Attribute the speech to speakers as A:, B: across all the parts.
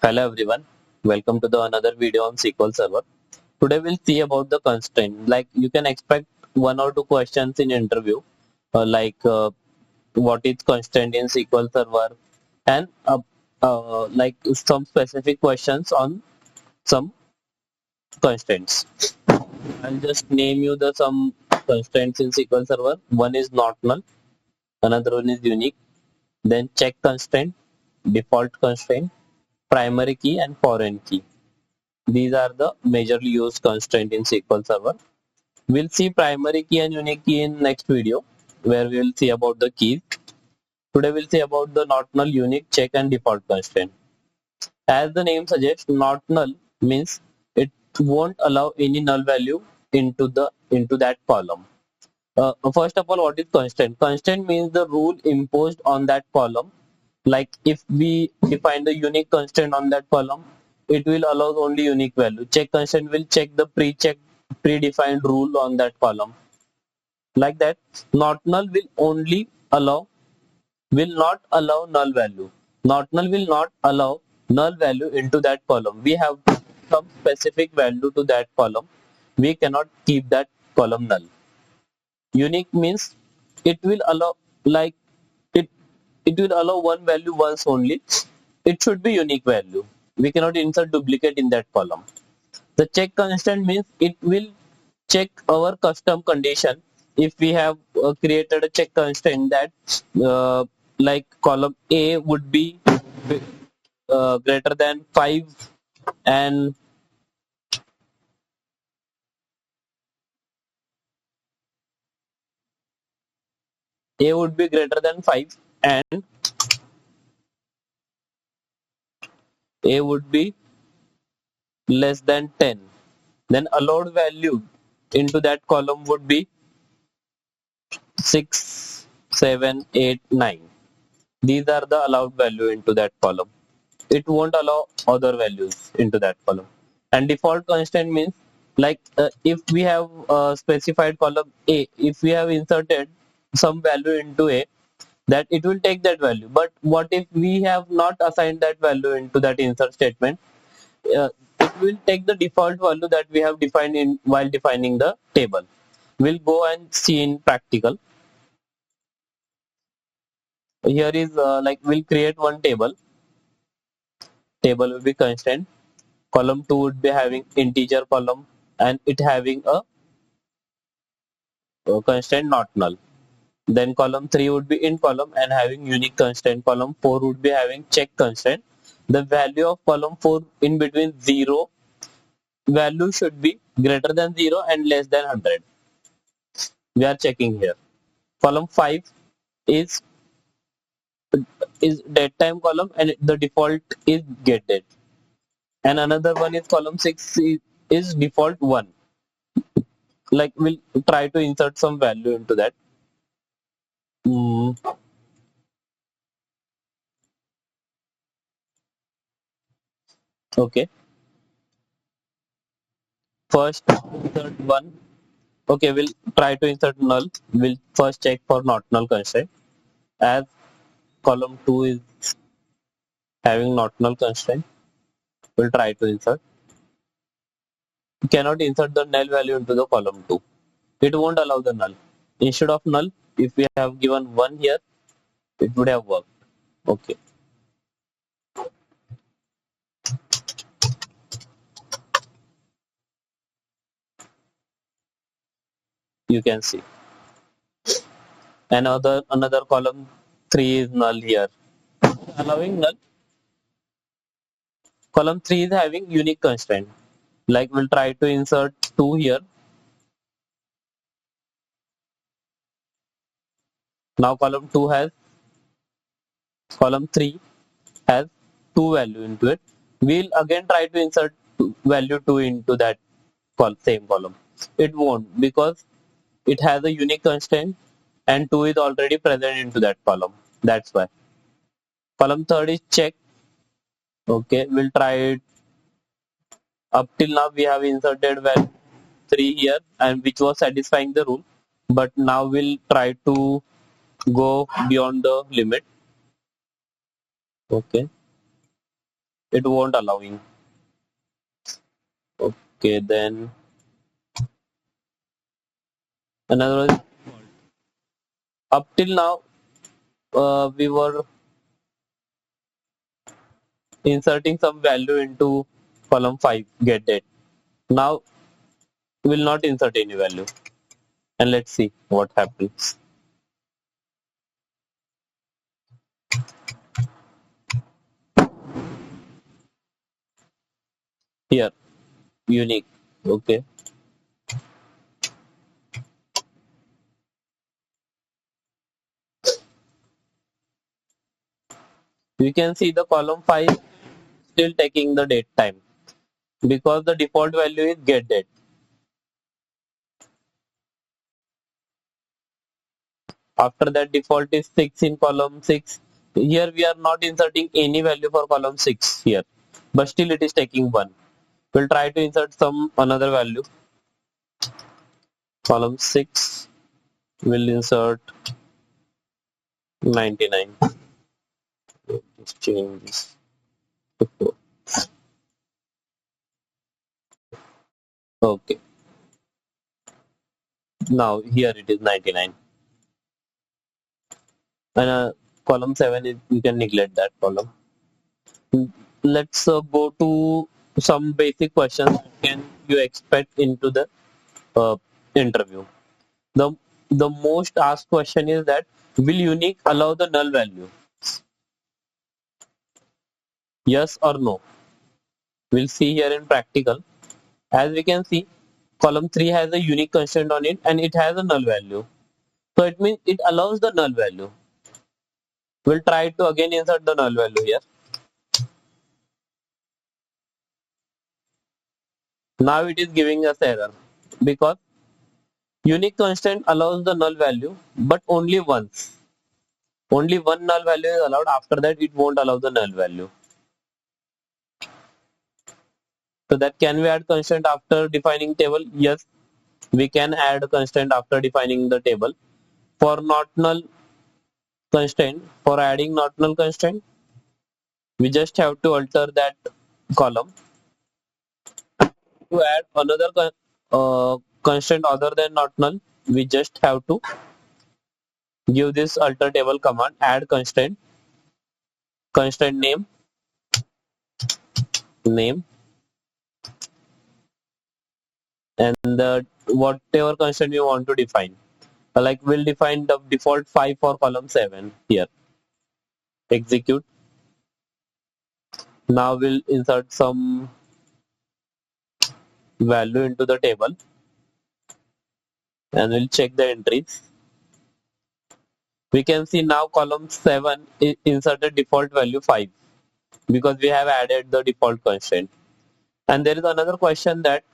A: Hello everyone, welcome to the another video on SQL Server. Today we'll see about the constraint. Like you can expect one or two questions in interview, what is constraint in SQL Server, and like some specific questions on some constraints. I'll just name you the some constraints in SQL Server. One is not null, another one is unique, then check constraint, default constraint, primary key, and foreign key. These are the majorly used constraint in SQL Server. We'll see primary key and unique key in next video, where we will see about the keys. Today we'll see about the not null, unique, check, and default constraint. As the name suggests, not null means it won't allow any null value into that column. First of all, what is constraint? Constraint means the rule imposed on that column. Like if we define the unique constraint on that column, it will allow only unique value. Check constraint will check the predefined rule on that column. Like that, not null will not allow null value. Not null will not allow null value into that column. We have some specific value to that column. We cannot keep that column null. Unique means it will allow like it will allow one value once only. It should be unique value. We cannot insert duplicate in that column. The check constant means it will check our custom condition. If we have created a check constant that like column A would be greater than 5 and A would be greater than 5 and A would be less than 10, then allowed value into that column would be 6, 7, 8, 9. These are the allowed value into that column. It won't allow other values into that column. And default constant means like if we have specified column A, if we have inserted some value into A, that it will take that value. But what if we have not assigned that value into that insert statement? It will take the default value that we have defined in while defining the table. We'll go and see in practical. Here is like we'll create one table. Table will be constant. Column 2 would be having integer column and it having a constant not null. Then column 3 would be in column and having unique constant. Column 4 would be having check constant. The value of column 4 in between 0 value should be greater than 0 and less than 100. We are checking here. Column 5 is dead time column and the default is get date. And another one is column 6 is default 1. Like we'll try to insert some value into that. Okay. First insert 1. Okay, we'll try to insert null. We'll first check for not null constraint. As column 2 is having not null constraint, we'll try to insert. You cannot insert the null value into the column 2. It won't allow the null. Instead of null, if we have given 1 here, it would have worked. Okay. You can see. Another column 3 is null here. Allowing null. Column 3 is having unique constraint. Like we'll try to insert 2 here. Now column 3 has 2 value into it. We'll again try to insert value 2 into that same column. It won't because it has a unique constraint and 2 is already present into that column. That's why. Column 3 is check. Okay, we'll try it. Up till now we have inserted value 3 here and which was satisfying the rule. But now we'll try to go beyond the limit. Okay. it won't allowing. Okay, then another one, up till now we were inserting some value into column 5 get date. Now we'll not insert any value, and let's see what happens. Here, unique. Okay, we can see the column 5 still taking the date time because the default value is get date. After that, default is 6 in column 6. Here we are not inserting any value for column 6 here, but still it is taking 1. We'll try to insert some another value. Column 6 will insert 99. Just change this to 4. Okay, now here it is 99. And column 7 is, you can neglect that column. Let's go to some basic questions can you expect into the uh, interview. The the most asked question is that will unique allow the null value? Yes or no? We'll see here in practical. As we can see, column 3 has a unique constant on it and it has a null value. So it means it allows the null value. We'll try to again insert the null value here. Now it is giving us error because unique constant allows the null value but only once. Only one null value is allowed. After that, it won't allow the null value. So that can we add constant after defining table? Yes, we can add a constant after defining the table. For not null constraint, for adding not null constraint, we just have to alter that column. To add another constraint other than not null, we just have to give this alter table command, add constraint, constraint name, and the whatever constraint we want to define. Like we'll define the default 5 for column 7 here. Execute. Now we'll insert some value into the table and we'll check the entries. We can see now column 7 inserted default value 5 because we have added the default constraint. And there is another question that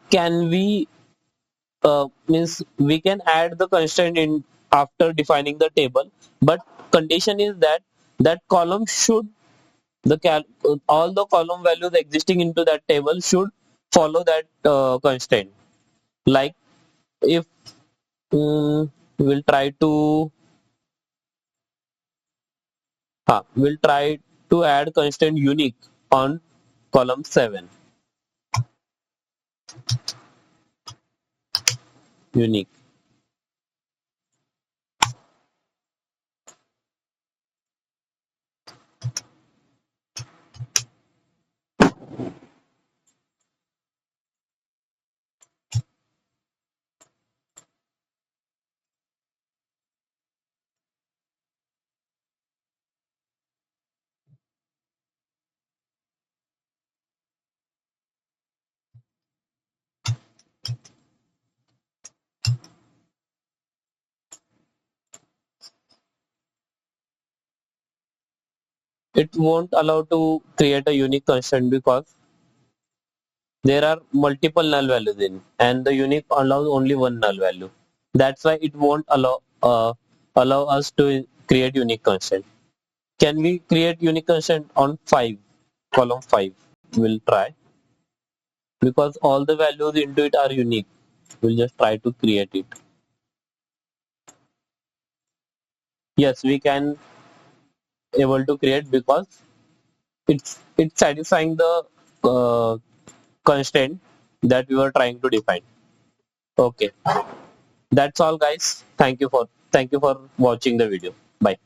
A: can we means we can add the constraint in after defining the table, but condition is that that column should all the column values existing into that table should follow that constraint. Like if we'll try to we'll try to add constraint unique on column 7. Unique. It won't allow to create a unique constraint because there are multiple null values in and the unique allows only one null value. That's why it won't allow us to create unique constraint. Can we create unique constraint on 5 column 5? We'll try because all the values into it are unique. We'll just try to create it. Yes, we can able to create because it's satisfying the constraint that we were trying to define. Okay, that's all guys. Thank you for watching the video. Bye.